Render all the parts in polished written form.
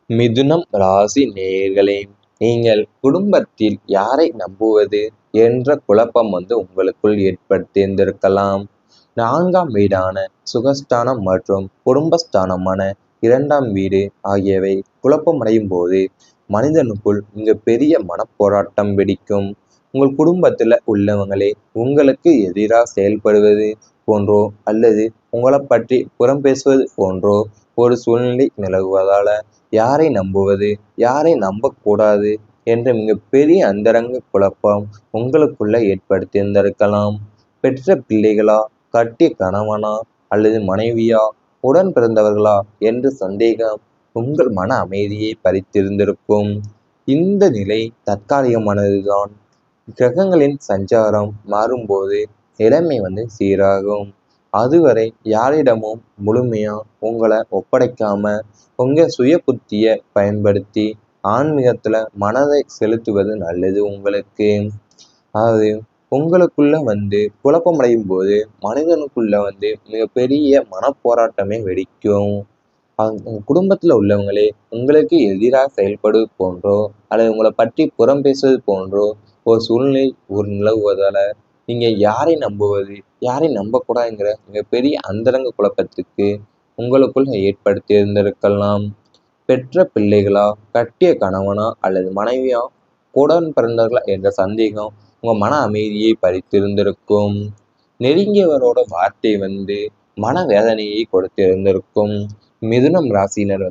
மிதுனம் ராசி நேயர்களே, நீங்கள் குடும்பத்தில் யாரை நம்புவது என்ற குழப்பம் உங்களுக்குள் ஏற்பட்டிருந்திருக்கலாம். 4ஆம் வீடான சுகஸ்தானம் மற்றும் குடும்பஸ்தானமான 2ஆம் வீடு ஆகியவை குழப்பமடையும் போது மனிதனுக்குள் பெரிய மனப்போராட்டம் வெடிக்கும். உங்கள் குடும்பத்தில் உள்ளவங்களே உங்களுக்கு எதிராக செயல்படுவது போன்றோ அல்லது உங்களை பற்றி புறம் பேசுவது போன்றோ ஒரு சூழ்நிலை நிலவுவதால யாரை நம்புவது, யாரை நம்பக்கூடாது என்ற மிகப்பெரிய அந்தரங்க குழப்பம் உங்களுக்குள்ள ஏற்படுத்தியிருந்திருக்கலாம். பெற்ற பிள்ளைகளா, கட்டிய கணவனா அல்லது மனைவியா, உடன் பிறந்தவர்களா என்ற சந்தேகம் உங்கள் மன அமைதியை பறித்திருந்திருக்கும். இந்த நிலை தற்காலிகமானதுதான். கிரகங்களின் சஞ்சாரம் மாறும்போது நிலைமை சீராகும். அதுவரை யாரிடமும் முழுமையா உங்களை ஒப்படைக்காம உங்க சுய புத்தியை பயன்படுத்தி ஆன்மீகத்துல மனதை செலுத்துவது நல்லது உங்களுக்கு. அதாவது உங்களுக்குள்ள குழப்பமடையும் போது மனிதனுக்குள்ள மிகப்பெரிய மனப்போராட்டமே வெடிக்கும். உங்க குடும்பத்துல உள்ளவங்களே உங்களுக்கு எதிராக செயல்படுவது போன்றோ அல்லது உங்களை பற்றி புறம் பேசுவது போன்றோ ஒரு சூழ்நிலை நிலவுவதால நீங்க யாரை நம்புவது, யாரை நம்பக்கூடாதுங்கிற மிகப்பெரிய அந்தரங்க குழப்பத்துக்கு உங்களுக்குள் ஏற்படுத்தி இருந்திருக்கலாம். பெற்ற பிள்ளைகளா, கட்டிய கணவனா அல்லது மனைவியா, உடன் பிறந்தவர்களா என்ற சந்தேகம் உங்க மன அமைதியை பறித்திருந்திருக்கும். நெருங்கியவரோட வார்த்தை மன வேதனையை கொடுத்திருந்திருக்கும். மிதுனம் ராசினர்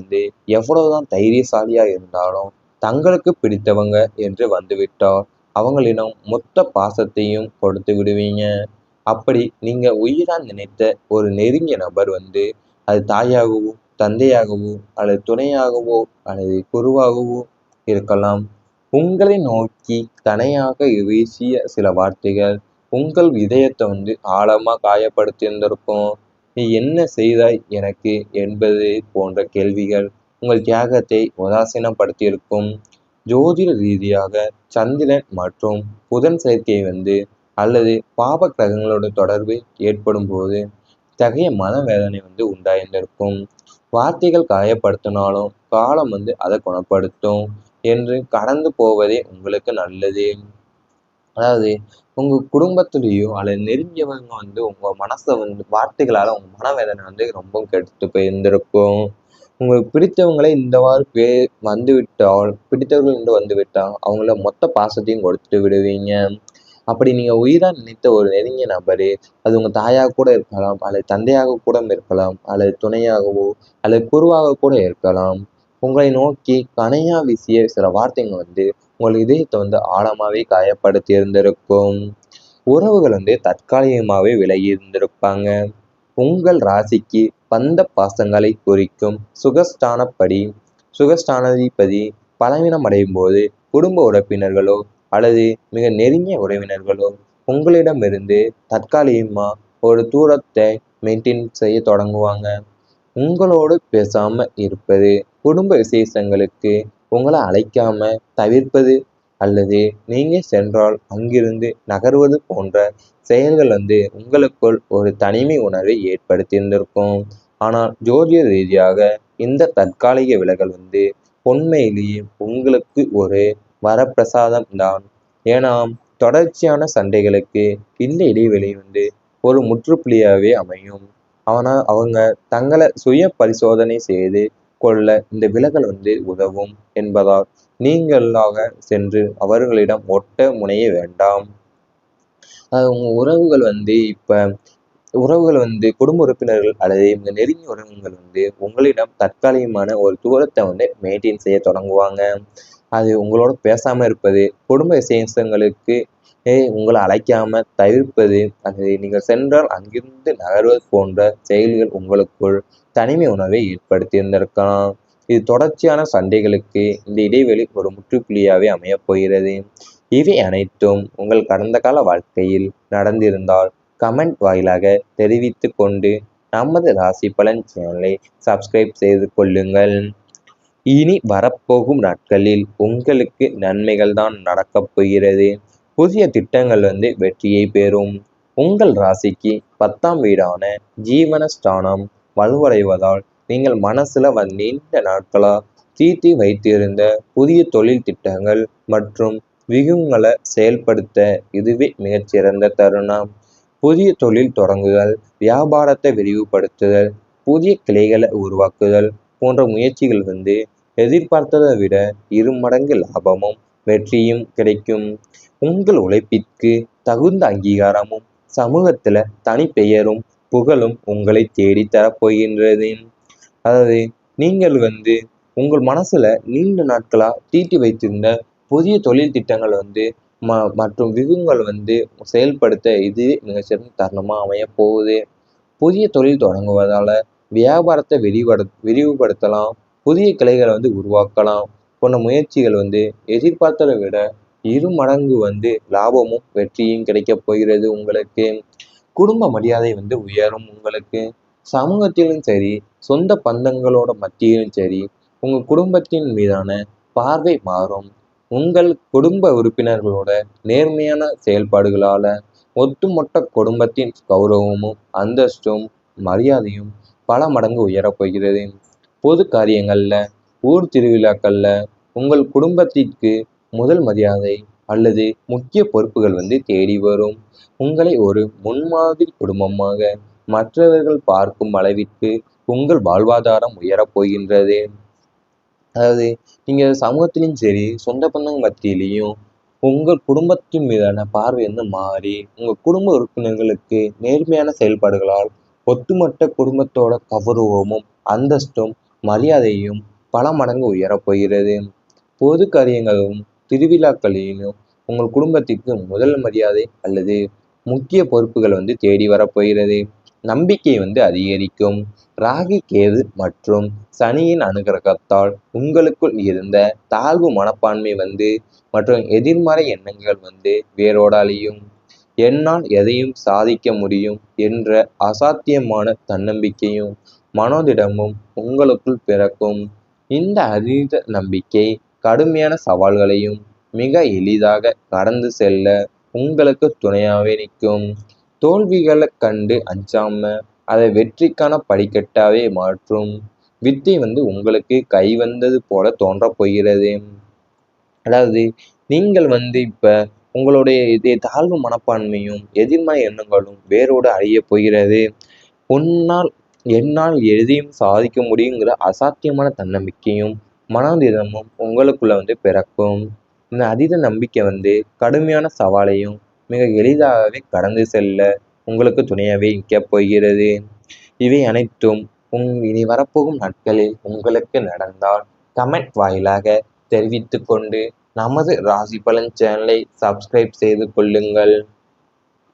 எவ்வளவுதான் தைரியசாலியா இருந்தாலும் தங்களுக்கு பிடித்தவங்க என்று வந்துவிட்டால் அவங்களிடம் மொத்த பாசத்தையும் கொடுத்து விடுவீங்க. அப்படி நீங்க உயிரா நினைத்த ஒரு நெருங்கிய நபர் அது தாயாகவோ, தந்தையாகவோ அல்லது துணையாகவோ அல்லது குருவாகவோ இருக்கலாம். உங்களை நோக்கி கனையாக வீசிய சில வார்த்தைகள் உங்கள் இதயத்தை ஆழமா காயப்படுத்தியிருந்திருக்கும். நீ என்ன செய்தாய் எனக்கு என்பது போன்ற கேள்விகள் உங்கள் தியாகத்தை உதாசீனப்படுத்தியிருக்கும். ஜோதிட ரீதியாக சந்திரன் மற்றும் புதன் சேர்க்கை அல்லது பாப கிரகங்களோட தொடர்பு ஏற்படும் போது இத்தகைய மனவேதனை உண்டாயிருந்திருக்கும். வார்த்தைகள் காயப்படுத்தினாலும் காலம் அதை குணப்படுத்தும் என்று கடந்து போவதே உங்களுக்கு நல்லது. அதாவது உங்க குடும்பத்திலேயோ அல்லது நெருங்கியவங்க உங்க மனசை வார்த்தைகளால உங்க மனவேதனை ரொம்ப கெடுத்து போயிருந்திருக்கும். உங்களுக்கு பிடித்தவங்களே இந்தவாறு பிடித்தவர்கள் வந்துவிட்டால் அவங்கள மொத்த பாசத்தையும் கொடுத்துட்டு விடுவீங்க. அப்படி நீங்க உயிரா நினைத்த ஒரு நெருங்கிய நபரே அது உங்க தாயாக கூட இருக்கலாம், அல்லது தந்தையாக கூட இருக்கலாம், அல்லது துணையாகவோ அல்லது குருவாக கூட இருக்கலாம். உங்களை நோக்கி கனையா வீசிய சில வார்த்தைங்க உங்கள் இதயத்தை ஆழமாவே காயப்படுத்தி இருந்திருக்கும். உறவுகள் தற்காலிகமாகவே விலகி இருந்திருப்பாங்க. உங்கள் ராசிக்கு பந்த பாசங்களை குறிக்கும் சுகஸ்தானாதிபதி பலவீனம் அடையும் போது குடும்ப உறுப்பினர்களோ அல்லது மிக நெருங்கிய உறவினர்களோ உங்களிடமிருந்து தற்காலிகமா ஒரு தூரத்தை மெயின்டைன் செய்ய தொடங்குவாங்க. உங்களோடு பேசாம இருப்பது, குடும்ப விசேஷங்களுக்கு உங்களை அழைக்காம தவிர்ப்பது அல்லது நீங்க சென்றால் அங்கிருந்து நகர்வது போன்ற செயல்கள் உங்களுக்குள் ஒரு தனிமை உணர்வை ஏற்படுத்தியிருந்திருக்கும். ஆனால் ஜோதிட ரீதியாக இந்த தற்காலிக விலகல் உண்மையிலேயே உங்களுக்கு ஒரு வரப்பிரசாதம் தான். ஏன்னா தொடர்ச்சியான சண்டைகளுக்கு இந்த இடைவெளி ஒரு முற்றுப்புள்ளியாகவே அமையும். ஆனால் அவங்க தங்களை சுய பரிசோதனை செய்து கொள்ள இந்த விலகல் உதவும் என்பதால் நீங்களாக சென்று அவர்களிடம் ஒட்ட முனைய வேண்டாம். உங்க உறவுகள் இப்ப உறவுகள் குடும்ப உறுப்பினர்கள் அல்லது இந்த நெருங்கிய உறவுகள் உங்களிடம் தற்காலிகமான ஒரு தூரத்தை மெயின்டைன் செய்ய தொடங்குவாங்க. அது உங்களோட பேசாம இருப்பது, குடும்ப விசேஷங்களுக்கு உங்களை அழைக்காம தவிர்ப்பது, அது நீங்கள் சென்றால் அங்கிருந்து நகர்வது போன்ற செயல்கள் உங்களுக்குள் தனிமை உணர்வை ஏற்படுத்தியிருந்திருக்கலாம். இது தொடர்ச்சியான சண்டைகளுக்கு இந்த இடைவெளி ஒரு முற்றுப்புள்ளியாகவே அமையப் போகிறது. இவை அனைத்தும் உங்கள் கடந்த கால வாழ்க்கையில் நடந்திருந்தால் கமெண்ட் வாயிலாக தெரிவித்து கொண்டு நமது ராசி பலன் சேனலை சப்ஸ்கிரைப் செய்து கொள்ளுங்கள். இனி வரப்போகும் நாட்களில் உங்களுக்கு நன்மைகள் தான் நடக்கப் போகிறது. புதிய திட்டங்கள் வெற்றியை பெறும். உங்கள் ராசிக்கு 10ஆம் வீடான ஜீவனஸ்தானம் வலுவடைவதால் நீங்கள் மனசுல நீண்ட நாட்களா தீட்டி வைத்திருந்த புதிய தொழில் திட்டங்கள் மற்றும் வியூகங்களை செயல்படுத்த இதுவே மிகச்சிறந்த தருணம். புதிய தொழில் தொடங்குதல், வியாபாரத்தை விரிவுபடுத்துதல், புதிய கிளைகளை உருவாக்குதல் போன்ற முயற்சிகள் எதிர்பார்த்ததை விட 2 மடங்கு லாபமும் வெற்றியும் கிடைக்கும். உங்கள் உழைப்பிற்கு தகுந்த அங்கீகாரமும் சமூகத்துல தனிப்பெயரும் புகழும் உங்களை தேடி தரப்போகின்றது. அதாவது நீங்கள் உங்கள் மனசுல நீண்ட நாட்களா தீட்டி வைத்திருந்த புதிய தொழில் திட்டங்கள் மற்றும் வியூகங்கள் செயல்படுத்த இது மிகச்சிறந்த தருணமா அமைய போகுது. புதிய தொழில் தொடங்குவதால வியாபாரத்தை விரிவுபடுத்தலாம், புதிய கிளைகளை உருவாக்கலாம் போன்ற முயற்சிகள் எதிர்பார்த்ததை விட 2 மடங்கு லாபமும் வெற்றியும் கிடைக்கப் போகிறது உங்களுக்கு. குடும்ப மரியாதை உயரும் உங்களுக்கு. சமூகத்திலும் சரி, சொந்த பந்தங்களோட மத்தியிலும் சரி, உங்க குடும்பத்தின் மீதான பார்வை மாறும். உங்கள் குடும்ப உறுப்பினர்களோட நேர்மையான செயல்பாடுகளால ஒட்டுமொத்த குடும்பத்தின் கௌரவமும் அந்தஸ்தும் மரியாதையும் பல மடங்கு உயரப்போகிறது. பொது காரியங்கள்ல, ஊர் திருவிழாக்கள்ல உங்கள் குடும்பத்திற்கு முதல் மரியாதை அல்லது முக்கிய பொறுப்புகள் தேடி வரும். உங்களை ஒரு முன்மாதிரி குடும்பமாக மற்றவர்கள் பார்க்கும் அளவிற்கு உங்கள் வாழ்வாதாரம் உயரப் போகின்றது. அதாவது நீங்க சமூகத்திலையும் சரி, சொந்த பந்தங்கள் மத்தியிலையும் உங்கள் குடும்பத்தின் மீதான பார்வை மாறி உங்க குடும்ப உறுப்பினர்களுக்கு நேர்மையான செயல்பாடுகளால் ஒட்டுமொத்த குடும்பத்தோட கௌரவமும் அந்தஸ்தும் மரியாதையும் பல மடங்கு உயரப்போகிறது. பொது காரியங்களும் திருவிழாக்களிலும் உங்கள் குடும்பத்திற்கு முதல் மரியாதை அல்லது முக்கிய பொறுப்புகள் தேடி வரப்போகிறது. நம்பிக்கை அதிகரிக்கும். ராகு, கேது மற்றும் சனியின் அனுகிரகத்தால் உங்களுக்குள் இருந்த தாழ்வு மனப்பான்மை மற்றும் எதிர்மறை எண்ணங்கள் வேரோட அழியும். என்னால் எதையும் சாதிக்க முடியும் என்ற அசாத்தியமான தன்னம்பிக்கையும் மனோதிடமும் உங்களுக்குள் பிறக்கும். இந்த அதீத நம்பிக்கை கடுமையான சவால்களையும் மிக எளிதாக கடந்து செல்ல உங்களுக்கு துணையாவே நிற்கும். தோல்விகளை கண்டு அஞ்சாம அதை வெற்றிக்கான படிக்கட்டாவே மாற்றும் வித்தை உங்களுக்கு கை வந்தது போல தோன்றப் போகிறது. அதாவது நீங்கள் இப்ப உங்களுடைய தாழ்வு மனப்பான்மையும் எதிர்மறை எண்ணங்களும் வேரோடு அழிய போகிறது. என்னால் எதையும் சாதிக்க முடியுங்கிற அசாத்தியமான தன்னம்பிக்கையும் மனோதிடமும் உங்களுக்குள்ள பிறக்கும். இந்த அதீத நம்பிக்கை கடுமையான சவாலையும் மிக எளிதாகவே கடந்து செல்ல உங்களுக்கு துணையாகவே நிற்கப் போகிறது. இவை அனைத்தும் இனி வரப்போகும் நாட்களில் உங்களுக்கு நடந்தால் கமெண்ட் வாயிலாக தெரிவித்து கொண்டு நமது ராசி பலன் சேனலை சப்ஸ்கிரைப் செய்து கொள்ளுங்கள்.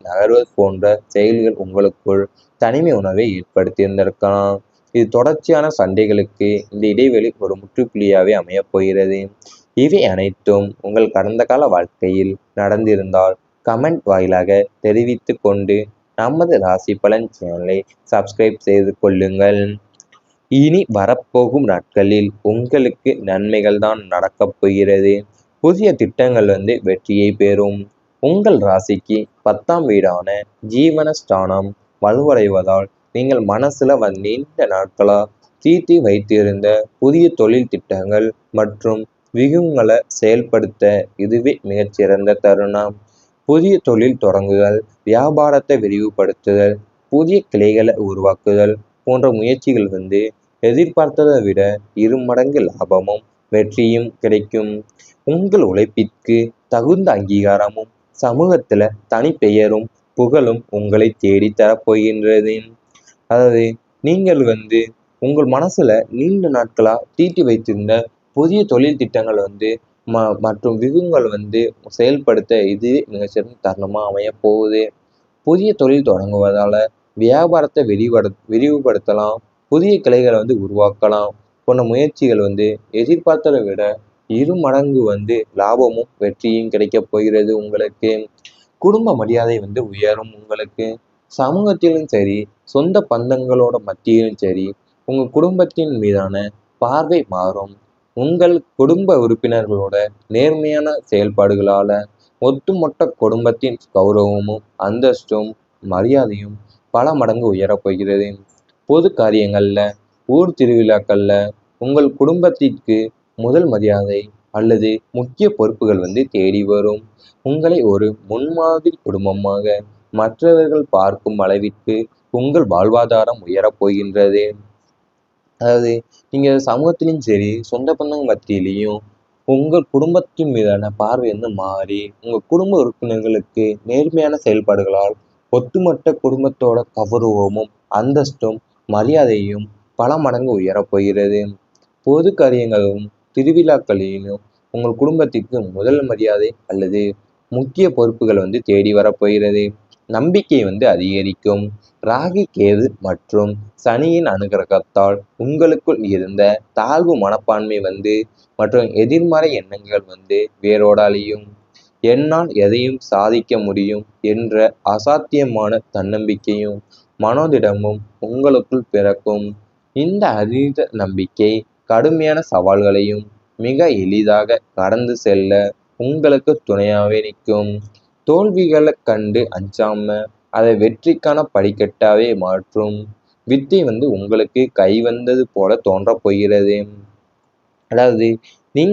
நகர்வது போன்ற செயல்கள் உங்களுக்குள் தனிமை உணர்வை ஏற்படுத்தியிருந்திருக்கலாம். இது தொடர்ச்சியான சண்டைகளுக்கு இந்த இடைவெளி ஒரு முற்றுப்புள்ளியாகவே அமையப் போகிறது. இவை அனைத்தும் உங்கள் கடந்த கால வாழ்க்கையில் நடந்திருந்தால் கமெண்ட் வாயிலாக தெரிவித்து கொண்டு நமது ராசி பலன் சேனலை சப்ஸ்கிரைப் செய்து கொள்ளுங்கள். இனி வரப்போகும் நாட்களில் உங்களுக்கு நன்மைகள் தான் நடக்கப் போகிறது. புதிய திட்டங்கள் வெற்றியை பெறும். உங்கள் ராசிக்கு 10ஆம் வீடான ஜீவனஸ்தானம் வலுவடைவதால் நீங்கள் மனசுல நீண்ட நாட்களா தீட்டி வைத்திருந்த புதிய தொழில் திட்டங்கள் மற்றும் வியூகங்களை செயல்படுத்த இதுவே மிகச்சிறந்த தருணம். புதிய தொழில் தொடங்குதல், வியாபாரத்தை விரிவுபடுத்துதல், புதிய கிளைகளை உருவாக்குதல் போன்ற முயற்சிகள் எதிர்பார்த்ததை விட 2 மடங்கு லாபமும் வெற்றியும் கிடைக்கும். உங்கள் உழைப்பிற்கு தகுந்த அங்கீகாரமும் சமூகத்துல தனிப்பெயரும் புகழும் உங்களை தேடி தரப்போகின்றது. அதாவது நீங்கள் உங்கள் மனசுல நீண்ட நாட்களா தீட்டி வைத்திருந்த புதிய தொழில் திட்டங்கள் மற்றும் வியூகங்கள் செயல்படுத்த இது மிகச்சிறந்த தருணமா அமைய போகுது. புதிய தொழில் தொடங்குவதால வியாபாரத்தை விரிவுபடுத்தலாம், புதிய கிளைகளை உருவாக்கலாம் போன்ற முயற்சிகள் எதிர்பார்த்ததை விட 2 மடங்கு லாபமும் வெற்றியும் கிடைக்கப் போகிறது உங்களுக்கு. குடும்ப மரியாதை உயரும் உங்களுக்கு. சமூகத்திலும் சரி, சொந்த பந்தங்களோட மத்தியிலும் சரி, உங்க குடும்பத்தின் மீதான பார்வை மாறும். உங்கள் குடும்ப உறுப்பினர்களோட நேர்மையான செயல்பாடுகளால ஒட்டுமொத்த குடும்பத்தின் கௌரவமும் அந்தஸ்தும் மரியாதையும் பல மடங்கு உயரப் போகிறது. பொது காரியங்கள்ல, ஊர் திருவிழாக்கள்ல உங்கள் குடும்பத்திற்கு முதல் மரியாதை அல்லது முக்கிய பொறுப்புகள் தேடி வரும். உங்களை ஒரு முன்மாதிரி குடும்பமாக மற்றவர்கள் பார்க்கும் அளவிற்கு உங்கள் வாழ்வாதாரம் உயரப் போகின்றது. அதாவது நீங்க சமூகத்திலும் சரி, சொந்த பந்தங்க மத்தியிலையும் உங்கள் குடும்பத்தின் மீதான பார்வை மாறி, உங்க குடும்ப உறுப்பினர்களுக்கு நேர்மையான செயல்பாடுகளால் ஒட்டுமொத்த குடும்பத்தோட கௌரவமும், அந்தஸ்தும், மரியாதையும் பல மடங்கு உயரப் போகிறது. பொது காரியங்களும் திருவிழாக்களிலும் உங்கள் குடும்பத்திற்கு முதல் மரியாதை அல்லது முக்கிய பொறுப்புகள் தேடி வரப்போகிறது. நம்பிக்கை அதிகரிக்கும். ராகு கேது மற்றும் சனியின் அனுகிரகத்தால் உங்களுக்குள் இருந்த தாழ்வு மனப்பான்மை மற்றும் எதிர்மறை எண்ணங்கள் வேரோட அழியும். என்னால் எதையும் சாதிக்க முடியும் என்ற அசாத்தியமான தன்னம்பிக்கையும் மனோதிடமும் உங்களுக்குள் பிறக்கும். இந்த அதீத நம்பிக்கை கடுமையான சவால்களையும் மிக எளிதாக கடந்து செல்ல உங்களுக்கு துணையாவே நிற்கும். தோல்விகளை கண்டு அஞ்சாம அதை வெற்றிக்கான படிக்கட்டாவே மாற்றும் வித்தை உங்களுக்கு கை வந்தது போல தோன்றப் போகிறது. அதாவது நீங்க